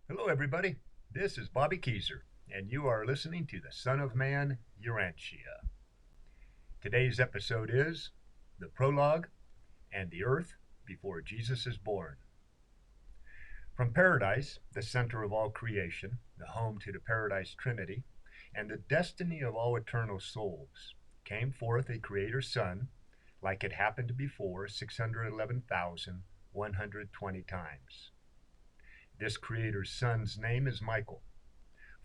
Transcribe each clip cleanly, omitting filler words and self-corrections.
Hello, everybody. This is Bobby Keyser, and you are listening to the Son of Man, Urantia. Today's episode is the Prologue and the Earth Before Jesus is Born. From Paradis, the center of all creation, the home to the Paradise Trinity, and the destiny of all eternal souls, came forth a Creator's Son, like it happened before 611,120 times. This Creator's Son's name is Michael.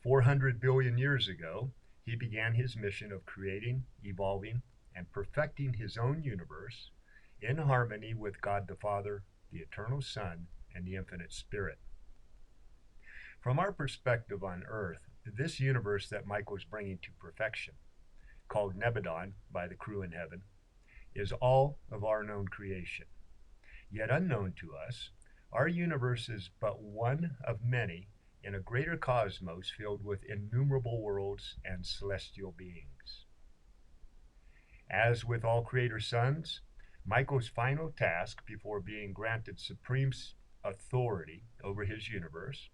400 billion years ago, he began his mission of creating, evolving, and perfecting his own universe in harmony with God the Father, the Eternal Son, and the Infinite Spirit. From our perspective on Earth, this universe that Michael is bringing to perfection, called Nebadon by the crew in heaven, is all of our known creation. Yet unknown to us, our universe is but one of many in a greater cosmos filled with innumerable worlds and celestial beings. As with all Creator sons, Michael's final task before being granted supreme authority over his universe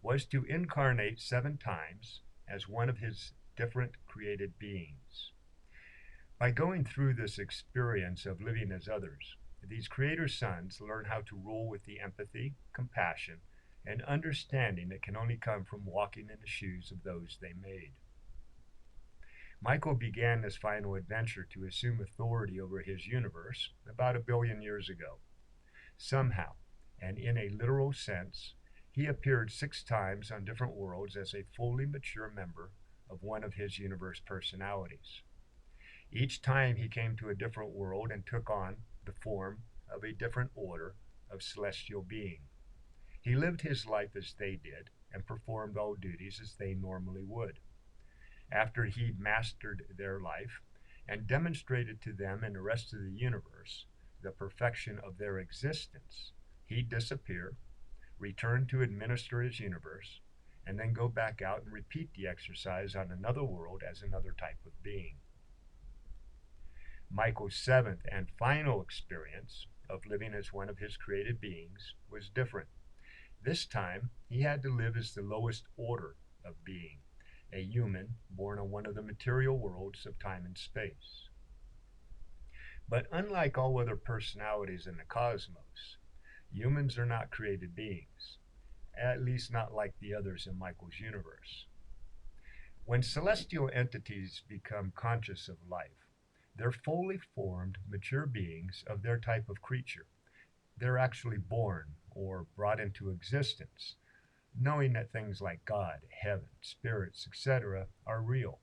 was to incarnate 7 times as one of his different created beings. By going through this experience of living as others, these Creator sons learn how to rule with the empathy, compassion, and understanding that can only come from walking in the shoes of those they made. Michael began this final adventure to assume authority over his universe about 1 billion years ago. Somehow, and in a literal sense, he appeared 6 times on different worlds as a fully mature member of one of his universe personalities. Each time he came to a different world and took on the form of a different order of celestial being. He lived his life as they did and performed all duties as they normally would. After he'd mastered their life and demonstrated to them and the rest of the universe the perfection of their existence, he'd disappear, return to administer his universe, and then go back out and repeat the exercise on another world as another type of being. Michael's 7th and final experience of living as one of his created beings was different. This time, he had to live as the lowest order of being, a human born on one of the material worlds of time and space. But unlike all other personalities in the cosmos, humans are not created beings, at least not like the others in Michael's universe. When celestial entities become conscious of life, they're fully formed, mature beings of their type of creature. They're actually born or brought into existence, knowing that things like God, heaven, spirits, etc. are real.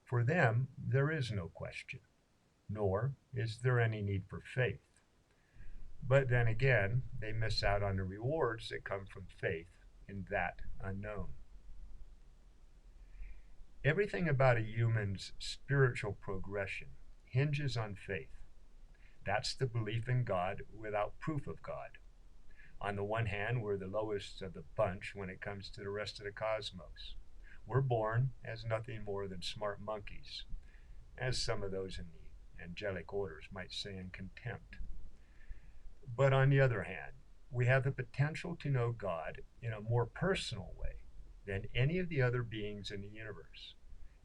For them, there is no question, nor is there any need for faith. But then again, they miss out on the rewards that come from faith in that unknown. Everything about a human's spiritual progression hinges on faith. That's the belief in God without proof of God. On the one hand, we're the lowest of the bunch when it comes to the rest of the cosmos. We're born as nothing more than smart monkeys, as some of those in the angelic orders might say in contempt. But on the other hand, we have the potential to know God in a more personal way than any of the other beings in the universe.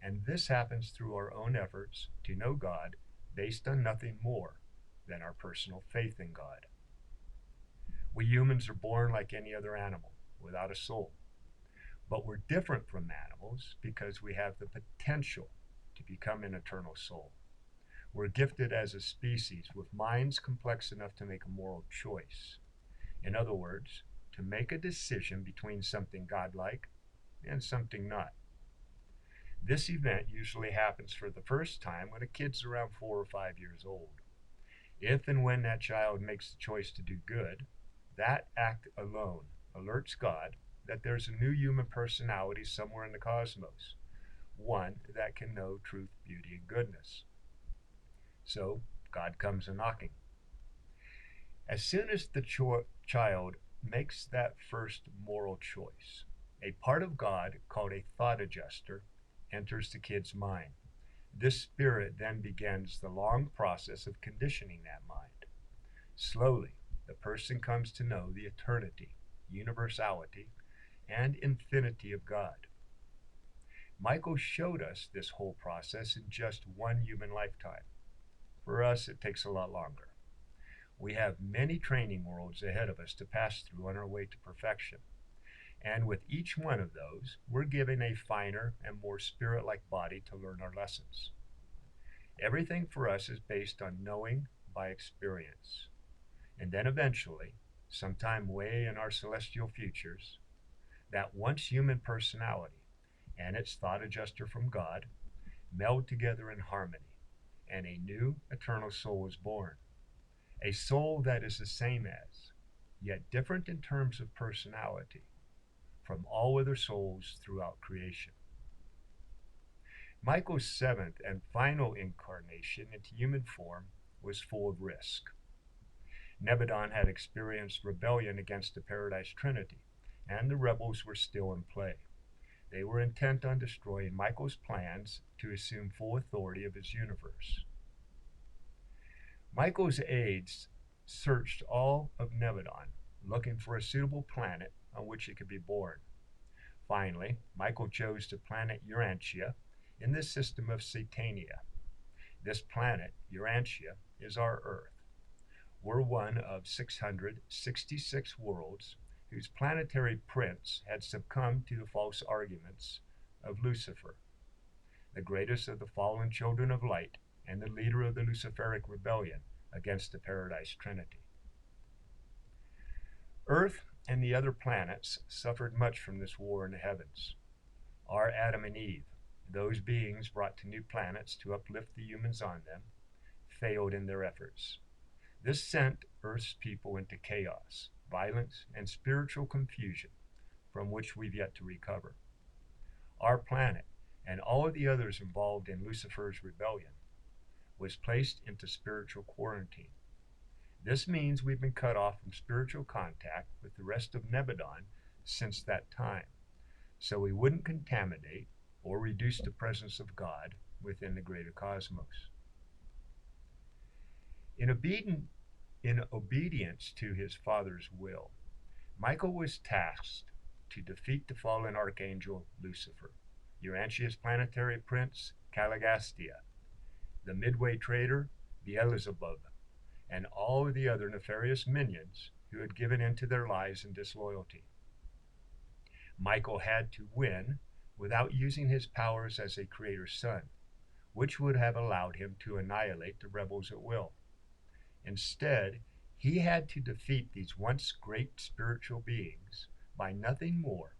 And this happens through our own efforts to know God based on nothing more than our personal faith in God. We humans are born like any other animal, without a soul. But we're different from animals because we have the potential to become an eternal soul. We're gifted as a species with minds complex enough to make a moral choice. In other words, to make a decision between something godlike and something not. This event usually happens for the first time when a kid's around 4 or 5 years old. If and when that child makes the choice to do good, that act alone alerts God that there's a new human personality somewhere in the cosmos, one that can know truth, beauty, and goodness. So God comes a knocking. As soon as the child makes that first moral choice, a part of God called a thought adjuster enters the kid's mind. This spirit then begins the long process of conditioning that mind. Slowly, the person comes to know the eternity, universality, and infinity of God. Michael showed us this whole process in just one human lifetime. For us, it takes a lot longer. We have many training worlds ahead of us to pass through on our way to perfection. And with each one of those, we're given a finer and more spirit-like body to learn our lessons. Everything for us is based on knowing by experience. And then eventually, sometime way in our celestial futures, that once human personality and its thought adjuster from God meld together in harmony, and a new eternal soul is born. A soul that is the same as, yet different in terms of personality, from all other souls throughout creation. Michael's seventh and final incarnation into human form was full of risk. Nebadon had experienced rebellion against the Paradis Trinity, and the rebels were still in play. They were intent on destroying Michael's plans to assume full authority of his universe. Michael's aides searched all of Nebadon, looking for a suitable planet on which it could be born. Finally, Michael chose the planet Urantia in the system of Satania. This planet, Urantia, is our Earth. We're one of 666 worlds whose planetary prince had succumbed to the false arguments of Lucifer, the greatest of the fallen children of light and the leader of the Luciferic rebellion against the Paradis Trinity. Earth and the other planets suffered much from this war in the heavens. Our Adam and Eve, those beings brought to new planets to uplift the humans on them, failed in their efforts. This sent Earth's people into chaos, violence, and spiritual confusion, from which we've yet to recover. Our planet, and all of the others involved in Lucifer's rebellion, was placed into spiritual quarantine. This means we've been cut off from spiritual contact with the rest of Nebadon since that time, so we wouldn't contaminate or reduce the presence of God within the greater cosmos. In obedience to his Father's will, Michael was tasked to defeat the fallen archangel Lucifer, Urantia's planetary prince Caligastia, the Midway trader Beelzebub, and all of the other nefarious minions who had given in to their lies and disloyalty. Michael had to win without using his powers as a creator's son, which would have allowed him to annihilate the rebels at will. Instead, he had to defeat these once great spiritual beings by nothing more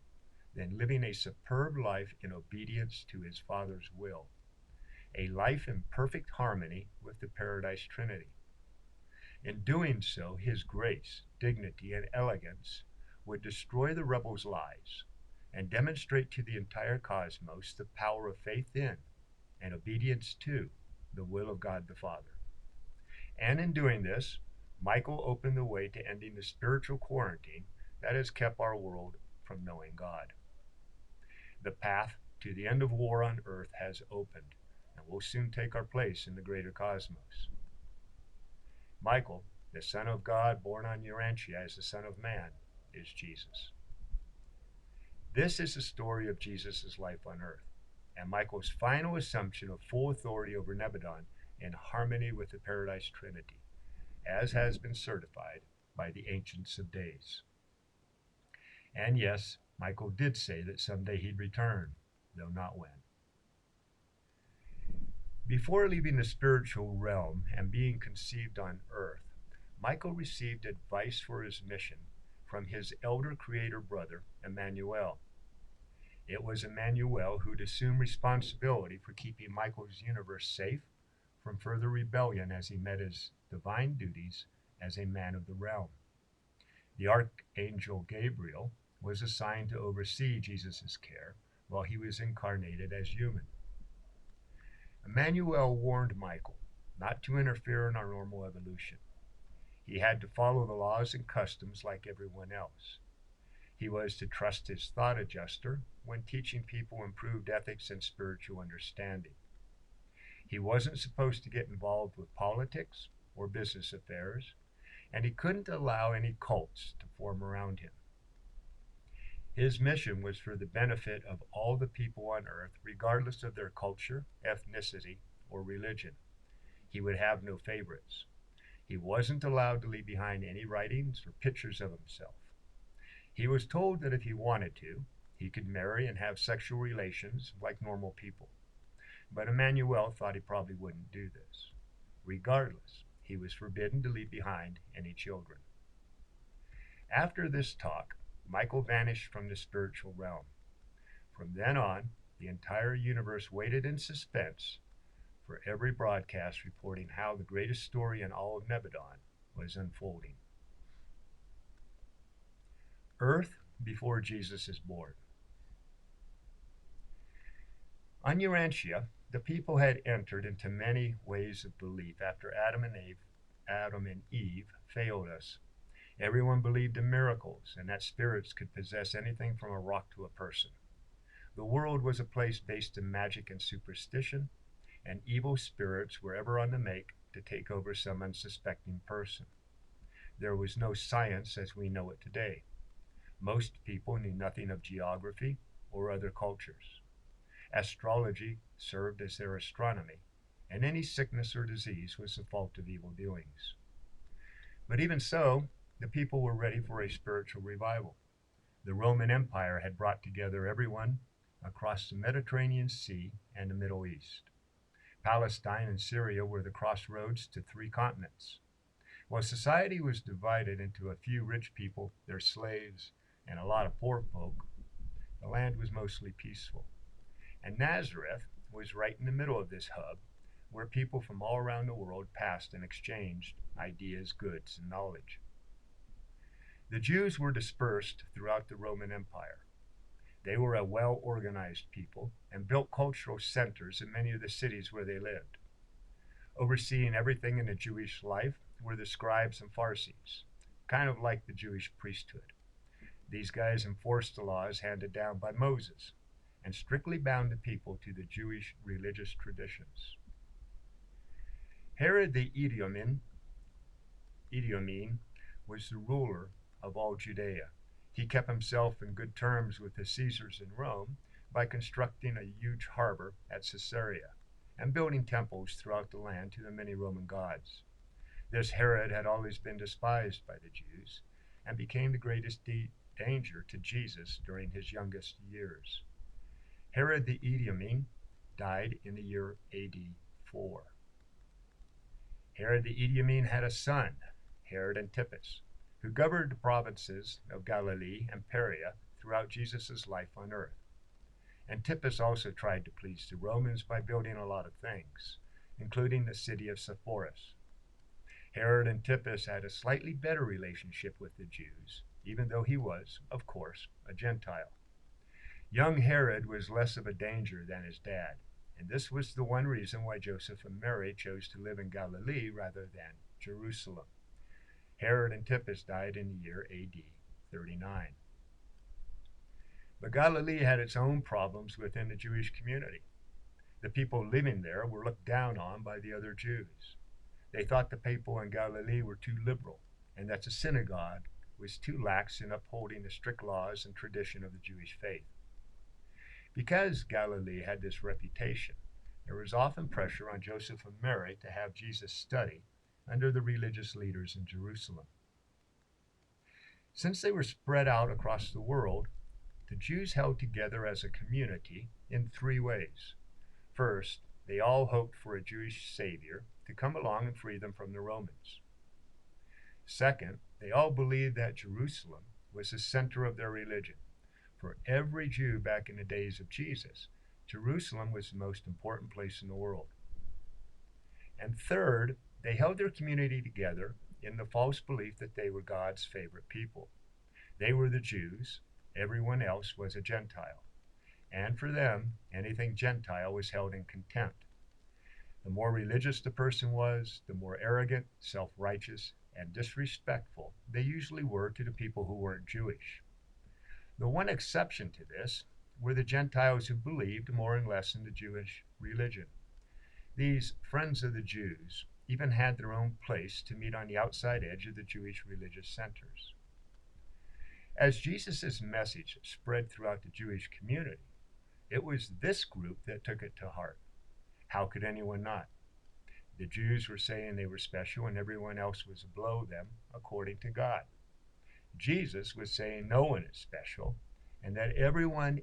than living a superb life in obedience to his Father's will, a life in perfect harmony with the Paradis Trinity. In doing so, his grace, dignity, and elegance would destroy the rebels' lies and demonstrate to the entire cosmos the power of faith in and obedience to the will of God the Father. And in doing this, Michael opened the way to ending the spiritual quarantine that has kept our world from knowing God. The path to the end of war on earth has opened, and will soon take our place in the greater cosmos. Michael, the Son of God born on Urantia as the Son of Man, is Jesus. This is the story of Jesus' life on earth, and Michael's final assumption of full authority over Nebadon in harmony with the Paradis Trinity, as has been certified by the Ancients of Days. And yes, Michael did say that someday he'd return, though not when. Before leaving the spiritual realm and being conceived on earth, Michael received advice for his mission from his elder creator brother, Immanuel. It was Immanuel who'd assume responsibility for keeping Michael's universe safe from further rebellion as he met his divine duties as a man of the realm. The archangel Gabriel was assigned to oversee Jesus' care while he was incarnated as human. Immanuel warned Michael not to interfere in our normal evolution. He had to follow the laws and customs like everyone else. He was to trust his thought adjuster when teaching people improved ethics and spiritual understanding. He wasn't supposed to get involved with politics or business affairs, and he couldn't allow any cults to form around him. His mission was for the benefit of all the people on earth, regardless of their culture, ethnicity, or religion. He would have no favorites. He wasn't allowed to leave behind any writings or pictures of himself. He was told that if he wanted to, he could marry and have sexual relations like normal people. But Immanuel thought he probably wouldn't do this. Regardless, he was forbidden to leave behind any children. After this talk, Michael vanished from the spiritual realm. From then on, the entire universe waited in suspense for every broadcast reporting how the greatest story in all of Nebadon was unfolding. Earth before Jesus is born. On Urantia, the people had entered into many ways of belief after Adam and Eve failed us. Everyone believed in miracles and that spirits could possess anything from a rock to a person. The world was a place based in magic and superstition, and evil spirits were ever on the make to take over some unsuspecting person. There was no science as we know it today. Most people knew nothing of geography or other cultures. Astrology served as their astronomy, and any sickness or disease was the fault of evil doings. But even so, the people were ready for a spiritual revival. The Roman Empire had brought together everyone across the Mediterranean Sea and the Middle East. Palestine and Syria were the crossroads to 3 continents. While society was divided into a few rich people, their slaves, and a lot of poor folk, the land was mostly peaceful. And Nazareth was right in the middle of this hub, where people from all around the world passed and exchanged ideas, goods, and knowledge. The Jews were dispersed throughout the Roman Empire. They were a well-organized people and built cultural centers in many of the cities where they lived. Overseeing everything in the Jewish life were the scribes and pharisees, kind of like the Jewish priesthood. These guys enforced the laws handed down by Moses and strictly bound the people to the Jewish religious traditions. Herod the Idumean was the ruler of all Judea. He kept himself in good terms with the Caesars in Rome by constructing a huge harbor at Caesarea and building temples throughout the land to the many Roman gods. This Herod had always been despised by the Jews and became the greatest danger to Jesus during his youngest years. Herod the Idumean died in the year AD 4. Herod the Idumean had a son, Herod Antipas, who governed the provinces of Galilee and Perea throughout Jesus' life on earth. Antipas also tried to please the Romans by building a lot of things, including the city of Sepphoris. Herod Antipas had a slightly better relationship with the Jews, even though he was, of course, a Gentile. Young Herod was less of a danger than his dad, and this was the one reason why Joseph and Mary chose to live in Galilee rather than Jerusalem. Herod Antipas died in the year AD 39. But Galilee had its own problems within the Jewish community. The people living there were looked down on by the other Jews. They thought the people in Galilee were too liberal, and that the synagogue was too lax in upholding the strict laws and tradition of the Jewish faith. Because Galilee had this reputation, there was often pressure on Joseph and Mary to have Jesus study under the religious leaders in Jerusalem. Since they were spread out across the world, the Jews held together as a community in 3 ways. First, they all hoped for a Jewish Savior to come along and free them from the Romans. Second, they all believed that Jerusalem was the center of their religion. For every Jew back in the days of Jesus, Jerusalem was the most important place in the world. And third, they held their community together in the false belief that they were God's favorite people. They were the Jews, everyone else was a Gentile. And for them, anything Gentile was held in contempt. The more religious the person was, the more arrogant, self-righteous, and disrespectful they usually were to the people who weren't Jewish. The one exception to this were the Gentiles who believed more and less in the Jewish religion. These friends of the Jews even had their own place to meet on the outside edge of the Jewish religious centers. As Jesus' message spread throughout the Jewish community, it was this group that took it to heart. How could anyone not? The Jews were saying they were special and everyone else was below them according to God. Jesus was saying no one is special and that everyone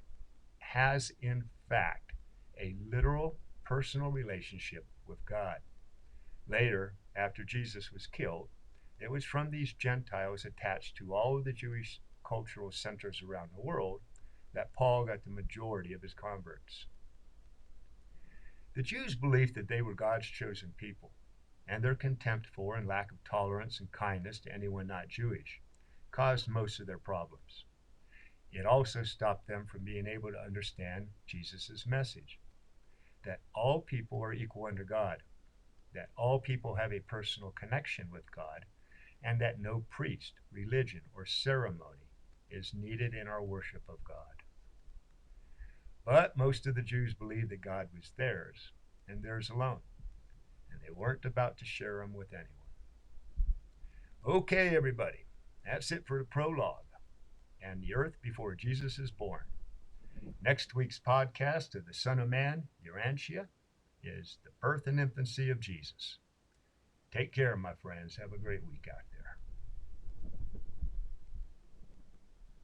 has, in fact, a literal personal relationship with God. Later, after Jesus was killed, it was from these Gentiles attached to all of the Jewish cultural centers around the world that Paul got the majority of his converts. The Jews believed that they were God's chosen people, and their contempt for and lack of tolerance and kindness to anyone not Jewish caused most of their problems. It also stopped them from being able to understand Jesus' message, that all people are equal under God, that all people have a personal connection with God, and that no priest, religion, or ceremony is needed in our worship of God. But most of the Jews believed that God was theirs, and theirs alone, and they weren't about to share him with anyone. Okay, everybody, that's it for the prologue and the earth before Jesus is born. Next week's podcast of the Son of Man, Urantia, is the birth and infancy of Jesus. Take care, my friends. Have a great week out there.